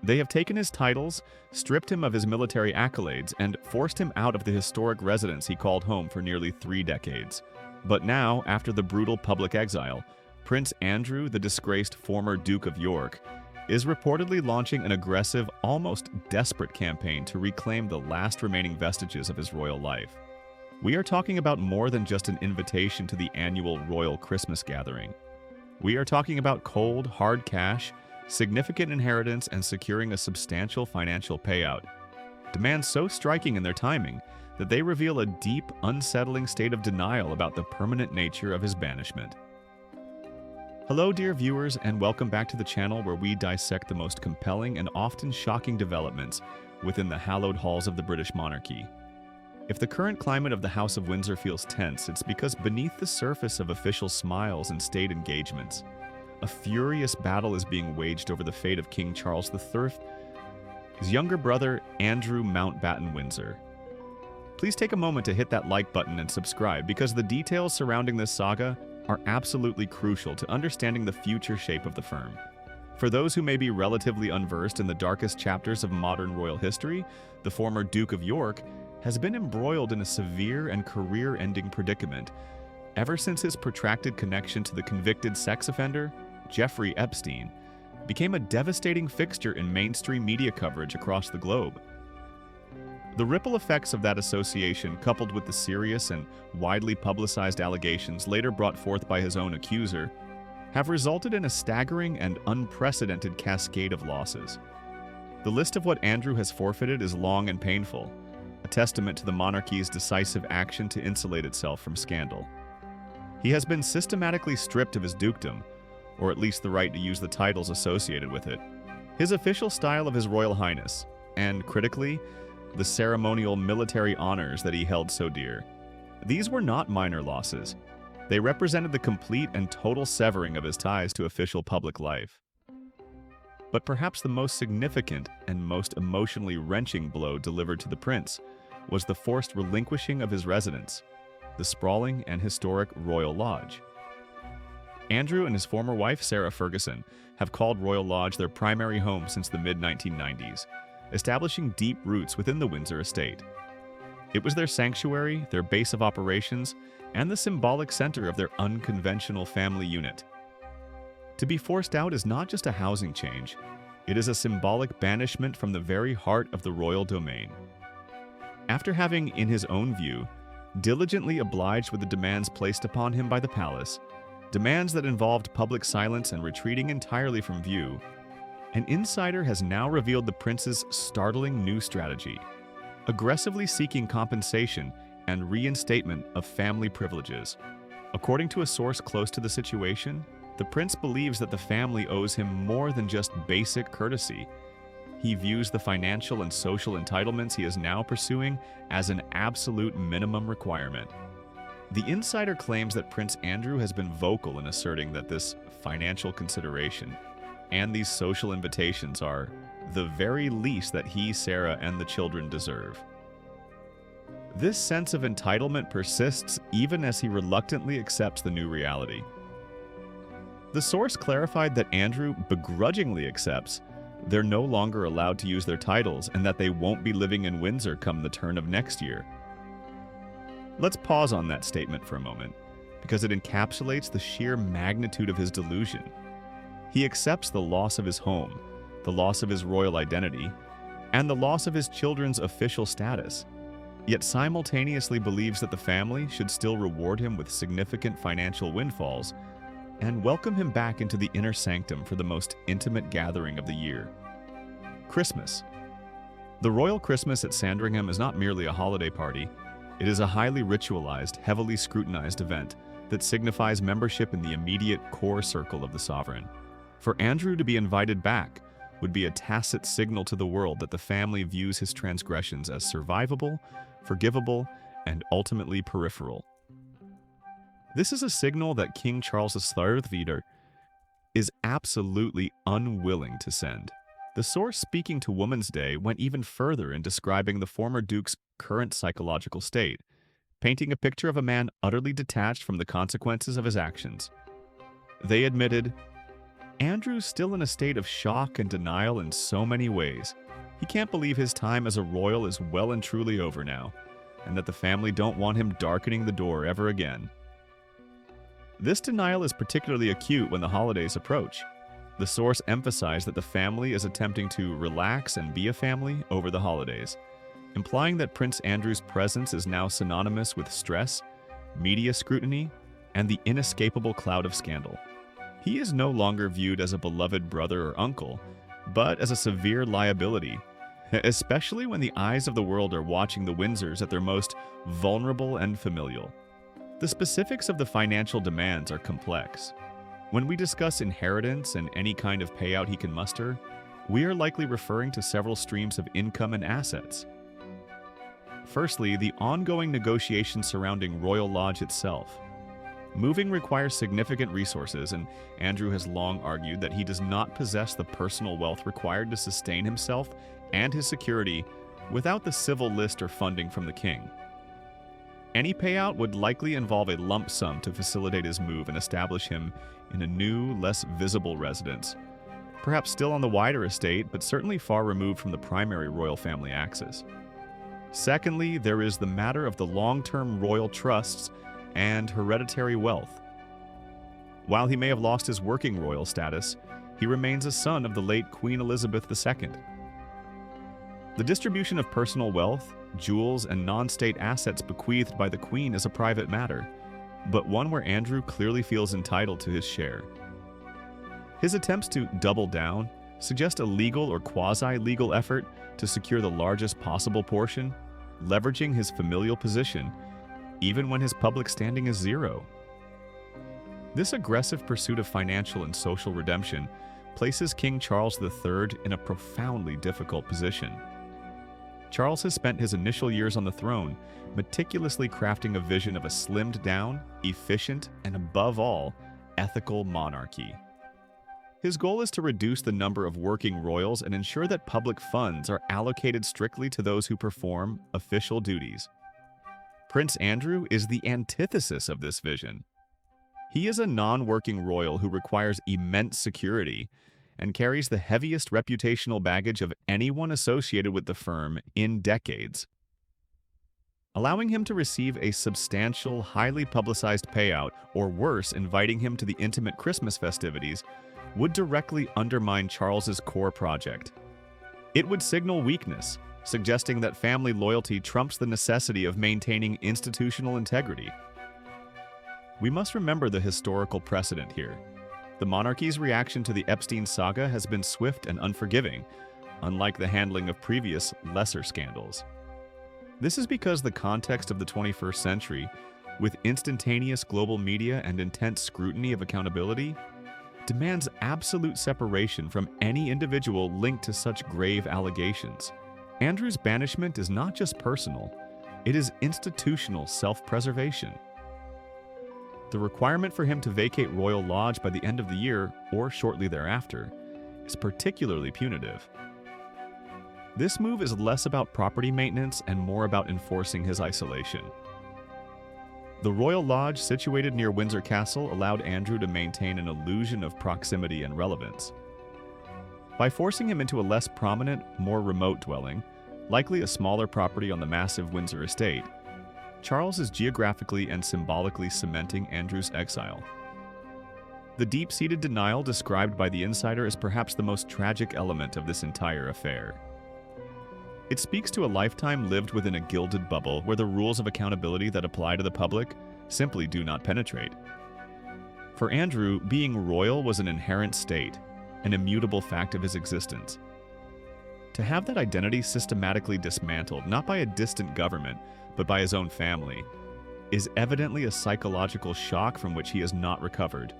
They have taken his titles, stripped him of his military accolades, and forced him out of the historic residence he called home for nearly 3 decades. But now, after the brutal public exile, Prince Andrew, the disgraced former Duke of York, is reportedly launching an aggressive, almost desperate campaign to reclaim the last remaining vestiges of his royal life. We are talking about more than just an invitation to the annual royal Christmas gathering. We are talking about cold, hard cash, significant inheritance, and securing a substantial financial payout. Demands so striking in their timing that they reveal a deep, unsettling state of denial about the permanent nature of his banishment. Hello, dear viewers, and welcome back to the channel where we dissect the most compelling and often shocking developments within the hallowed halls of the British monarchy. If the current climate of the House of Windsor feels tense, it's because beneath the surface of official smiles and state engagements, a furious battle is being waged over the fate of King Charles III's younger brother, Andrew Mountbatten Windsor. Please take a moment to hit that like button and subscribe, because the details surrounding this saga are absolutely crucial to understanding the future shape of the firm. For those who may be relatively unversed in the darkest chapters of modern royal history, the former Duke of York has been embroiled in a severe and career-ending predicament ever since his protracted connection to the convicted sex offender, Jeffrey Epstein, became a devastating fixture in mainstream media coverage across the globe. The ripple effects of that association, coupled with the serious and widely publicized allegations later brought forth by his own accuser, have resulted in a staggering and unprecedented cascade of losses. The list of what Andrew has forfeited is long and painful, a testament to the monarchy's decisive action to insulate itself from scandal. He has been systematically stripped of his dukedom, or at least the right to use the titles associated with it, his official style of His Royal Highness, and, critically, the ceremonial military honors that he held so dear. These were not minor losses. They represented the complete and total severing of his ties to official public life. But perhaps the most significant and most emotionally wrenching blow delivered to the prince was the forced relinquishing of his residence, the sprawling and historic Royal Lodge. Andrew and his former wife, Sarah Ferguson, have called Royal Lodge their primary home since the mid-1990s, establishing deep roots within the Windsor estate. It was their sanctuary, their base of operations, and the symbolic center of their unconventional family unit. To be forced out is not just a housing change, it is a symbolic banishment from the very heart of the royal domain. After having, in his own view, diligently obliged with the demands placed upon him by the palace, demands that involved public silence and retreating entirely from view, an insider has now revealed the prince's startling new strategy, aggressively seeking compensation and reinstatement of family privileges. According to a source close to the situation, the prince believes that the family owes him more than just basic courtesy. He views the financial and social entitlements he is now pursuing as an absolute minimum requirement. The insider claims that Prince Andrew has been vocal in asserting that this financial consideration and these social invitations are the very least that he, Sarah, and the children deserve. This sense of entitlement persists even as he reluctantly accepts the new reality. The source clarified that Andrew begrudgingly accepts they're no longer allowed to use their titles and that they won't be living in Windsor come the turn of next year. Let's pause on that statement for a moment, because it encapsulates the sheer magnitude of his delusion. He accepts the loss of his home, the loss of his royal identity, and the loss of his children's official status, yet simultaneously believes that the family should still reward him with significant financial windfalls and welcome him back into the inner sanctum for the most intimate gathering of the year: Christmas. The royal Christmas at Sandringham is not merely a holiday party. It is a highly ritualized, heavily scrutinized event that signifies membership in the immediate core circle of the sovereign. For Andrew to be invited back would be a tacit signal to the world that the family views his transgressions as survivable, forgivable, and ultimately peripheral. This is a signal that King Charles III is absolutely unwilling to send. The source speaking to Woman's Day went even further in describing the former Duke's current psychological state, painting a picture of a man utterly detached from the consequences of his actions. They admitted, Andrew's still in a state of shock and denial in so many ways. He can't believe his time as a royal is well and truly over now, and that the family don't want him darkening the door ever again. This denial is particularly acute when the holidays approach. The source emphasized that the family is attempting to relax and be a family over the holidays, implying that Prince Andrew's presence is now synonymous with stress, media scrutiny, and the inescapable cloud of scandal. He is no longer viewed as a beloved brother or uncle, but as a severe liability, especially when the eyes of the world are watching the Windsors at their most vulnerable and familial. The specifics of the financial demands are complex. When we discuss inheritance and any kind of payout he can muster, we are likely referring to several streams of income and assets. Firstly, the ongoing negotiations surrounding Royal Lodge itself. Moving requires significant resources, and Andrew has long argued that he does not possess the personal wealth required to sustain himself and his security without the civil list or funding from the king. Any payout would likely involve a lump sum to facilitate his move and establish him in a new, less visible residence, perhaps still on the wider estate, but certainly far removed from the primary royal family axis. Secondly, there is the matter of the long-term royal trusts and hereditary wealth. While he may have lost his working royal status, he remains a son of the late Queen Elizabeth II. The distribution of personal wealth, jewels, and non-state assets bequeathed by the Queen is a private matter, but one where Andrew clearly feels entitled to his share. His attempts to double down suggest a legal or quasi-legal effort to secure the largest possible portion, leveraging his familial position, even when his public standing is zero. This aggressive pursuit of financial and social redemption places King Charles III in a profoundly difficult position. Charles has spent his initial years on the throne meticulously crafting a vision of a slimmed-down, efficient, and above all, ethical monarchy. His goal is to reduce the number of working royals and ensure that public funds are allocated strictly to those who perform official duties. Prince Andrew is the antithesis of this vision. He is a non-working royal who requires immense security and carries the heaviest reputational baggage of anyone associated with the firm in decades. Allowing him to receive a substantial, highly publicized payout, or worse, inviting him to the intimate Christmas festivities, would directly undermine Charles's core project. It would signal weakness, suggesting that family loyalty trumps the necessity of maintaining institutional integrity. We must remember the historical precedent here. The monarchy's reaction to the Epstein saga has been swift and unforgiving, unlike the handling of previous, lesser scandals. This is because the context of the 21st century, with instantaneous global media and intense scrutiny of accountability, demands absolute separation from any individual linked to such grave allegations. Andrew's banishment is not just personal, it is institutional self-preservation. The requirement for him to vacate Royal Lodge by the end of the year, or shortly thereafter, is particularly punitive. This move is less about property maintenance and more about enforcing his isolation. The Royal Lodge, situated near Windsor Castle, allowed Andrew to maintain an illusion of proximity and relevance. By forcing him into a less prominent, more remote dwelling, likely a smaller property on the massive Windsor estate, Charles is geographically and symbolically cementing Andrew's exile. The deep-seated denial described by the insider is perhaps the most tragic element of this entire affair. It speaks to a lifetime lived within a gilded bubble where the rules of accountability that apply to the public simply do not penetrate. For Andrew, being royal was an inherent state, an immutable fact of his existence. To have that identity systematically dismantled, not by a distant government, but by his own family, is evidently a psychological shock from which he has not recovered.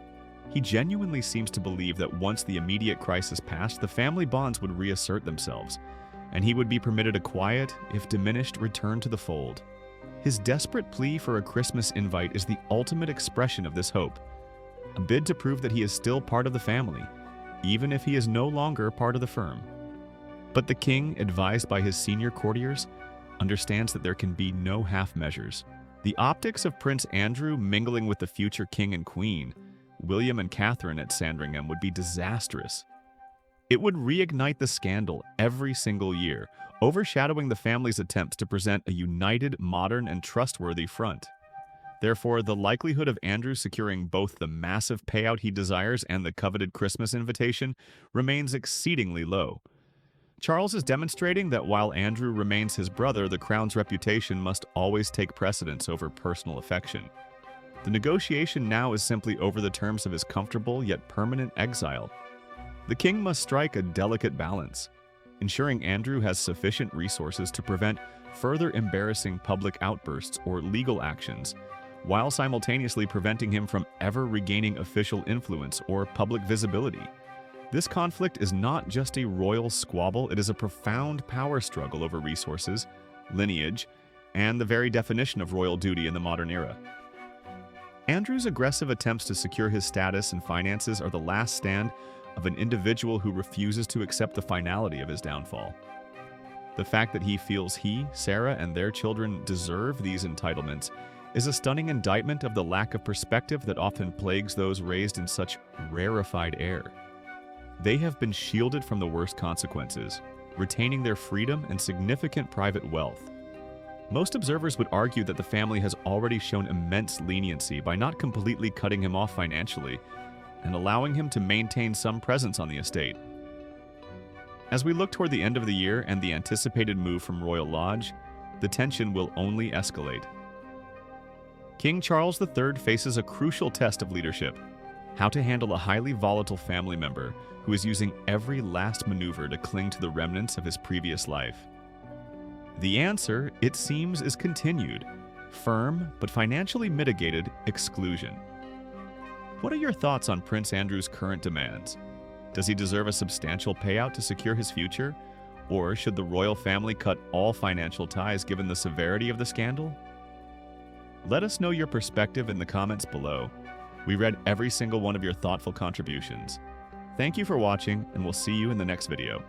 He genuinely seems to believe that once the immediate crisis passed, the family bonds would reassert themselves, and he would be permitted a quiet, if diminished, return to the fold. His desperate plea for a Christmas invite is the ultimate expression of this hope, a bid to prove that he is still part of the family, even if he is no longer part of the firm. But the king, advised by his senior courtiers, understands that there can be no half measures. The optics of Prince Andrew mingling with the future king and queen William and Catherine at Sandringham would be disastrous. It would reignite the scandal every single year, overshadowing the family's attempts to present a united, modern, and trustworthy front. Therefore, the likelihood of Andrew securing both the massive payout he desires and the coveted Christmas invitation remains exceedingly low. Charles is demonstrating that while Andrew remains his brother, the crown's reputation must always take precedence over personal affection. The negotiation now is simply over the terms of his comfortable yet permanent exile. The king must strike a delicate balance, ensuring Andrew has sufficient resources to prevent further embarrassing public outbursts or legal actions, while simultaneously preventing him from ever regaining official influence or public visibility. This conflict is not just a royal squabble, it is a profound power struggle over resources, lineage, and the very definition of royal duty in the modern era. Andrew's aggressive attempts to secure his status and finances are the last stand of an individual who refuses to accept the finality of his downfall. The fact that he feels he, Sarah, and their children deserve these entitlements is a stunning indictment of the lack of perspective that often plagues those raised in such rarefied air. They have been shielded from the worst consequences, retaining their freedom and significant private wealth. Most observers would argue that the family has already shown immense leniency by not completely cutting him off financially and allowing him to maintain some presence on the estate. As we look toward the end of the year and the anticipated move from Royal Lodge, the tension will only escalate. King Charles III faces a crucial test of leadership: how to handle a highly volatile family member who is using every last maneuver to cling to the remnants of his previous life. The answer, it seems, is continued, firm but financially mitigated exclusion. What are your thoughts on Prince Andrew's current demands? Does he deserve a substantial payout to secure his future? Or should the royal family cut all financial ties given the severity of the scandal? Let us know your perspective in the comments below. We read every single one of your thoughtful contributions. Thank you for watching, and we'll see you in the next video.